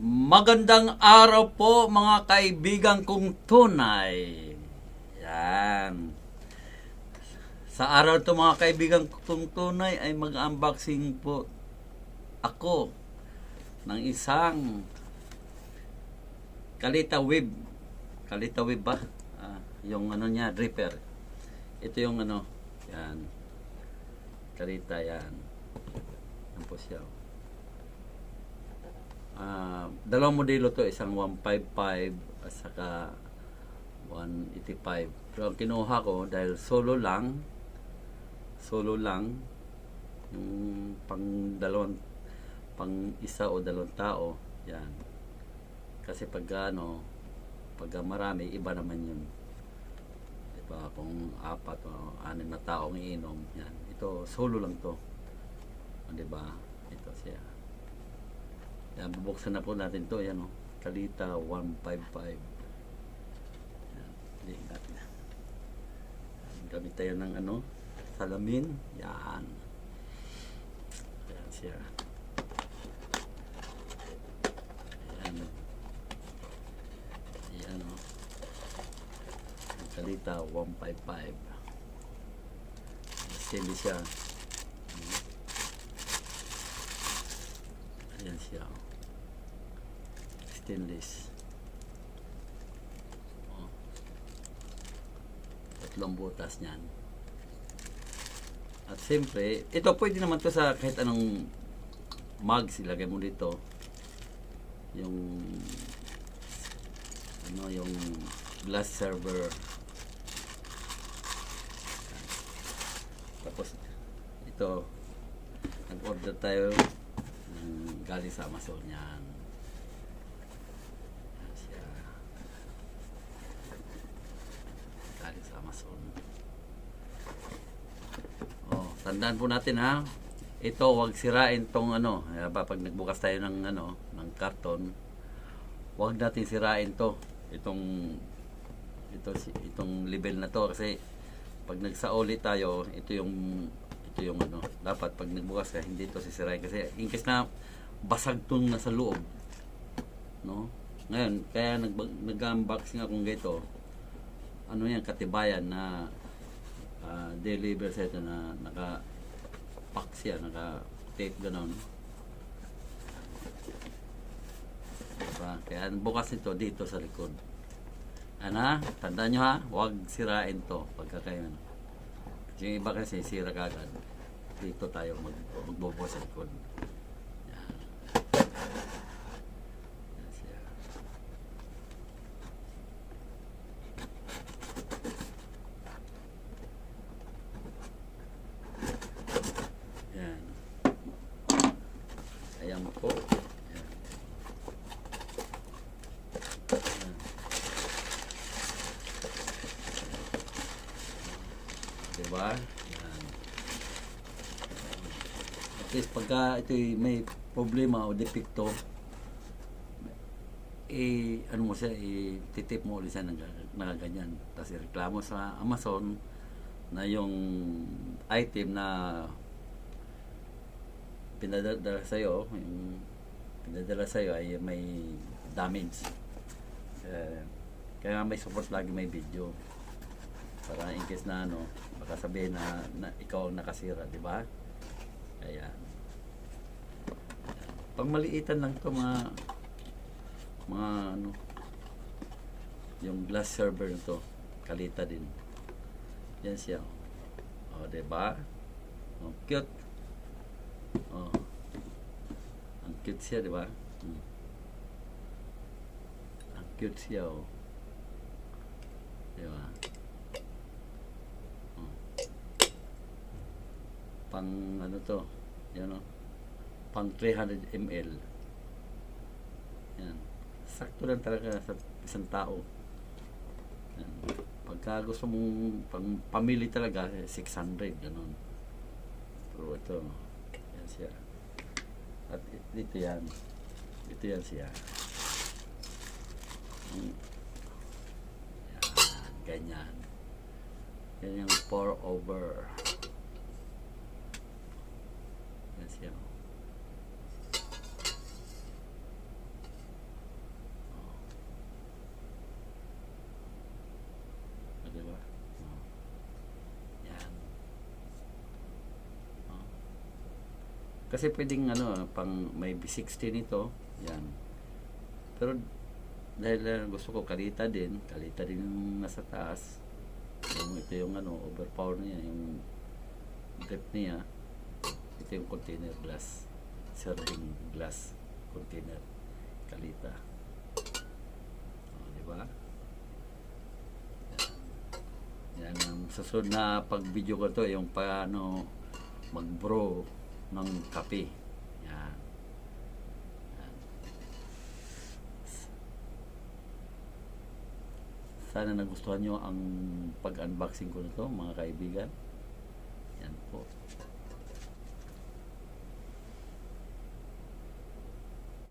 Magandang araw po mga kaibigan kong tunay. Yan. Sa araw to mga kaibigan kong tunay ay mag-unboxing po ako ng isang Kalita Web. Kalita Web ba? Yung ano niya, dripper. Ito yung ano, yan. Kalita yan. Yan po siya. Dalawang modelo to, isang 155 at saka 185. Pero ang kinuha ko dahil solo lang yung pang isa o dalawang tao, yan. Kasi pag marami, iba naman yun. Diba, kung 4 o 6 na taong iinom, yan. Ito solo lang to. Diba? Ito siya. Yan, bubuksan na po natin to. Yan o. Kalita 155. Yan. Lihin natin. Gamit tayo ng ano, salamin. Yan. Yan siya. Yan. Yan o. Kalita 155. Sili siya. Ayan siya. Stainless. Tatlong butas niyan. At siyempre, ito pwede naman to sa kahit anong mugs, ilagay mo dito. Yung yung glass server. Tapos ito, nag-order tayo galing sa Amazon yan. Yan siya. Galing sa Amazon. Tandaan po natin ha. Ito, wag sirain tong ano. Pag nagbukas tayo ng ng karton, wag natin sirain to. Itong level na to kasi pag nagsauli tayo, ito yung dapat pag nagbukas ka, hindi ito sisirain kasi in case na basag tong nasa loob, no? Ngayon, kaya nag-unboxing akong ganito. Ano yan, katibayan na deliver sa ito na naka-pack siya, naka-tape gano'n. Diba? Kaya bukas nito dito sa likod. Tandaan nyo ha, huwag sirain to pagkakain. Kasi yung iba kasi sira kagad. Dito tayo magbubukas sa likod. Yan. Yan siya. Yan. Ayan po. Yan. Yan. Diba? Yan. At least pagka ito may problema o depekto, ano mo siya, titip mo ulit siya nakaganyan. Tapos reklamo sa Amazon na yung item na pinadala sa'yo, ay may damage. Kaya may support lagi, may video. Para in case na baka sabihin na ikaw ang nakasira, di ba? Kaya pang maliitan lang to mga yung glass server nito, Kalita din. Yan siya. Di ba? Cute. Ang cute siya, di ba? Ang cute siya, di ba? Pang to, yan pang 300 ml. Yan. Sakto lang talaga sa isang tao. Yan. Pagka gusto mong pamili talaga, 600, ganun. Pero ito, yan siya. At dito yan. Ito yan siya. Yan. Ganyan. Yan yung pour over. Yan siya. Kasi pwedeng ano, pang may B60 nito. Yan. Pero dahil gusto ko kalita din yung nasa taas. Ito yung ano, overpower niya, yung grip niya. Ito yung container glass. Serving glass container. Kalita. O, di ba? Yan ang susunod na pag-video ko to, yung paano mag-brew ng kape. Yan. Yan. Sana nagustuhan nyo ang pag-unboxing ko nito, mga kaibigan. Yan po.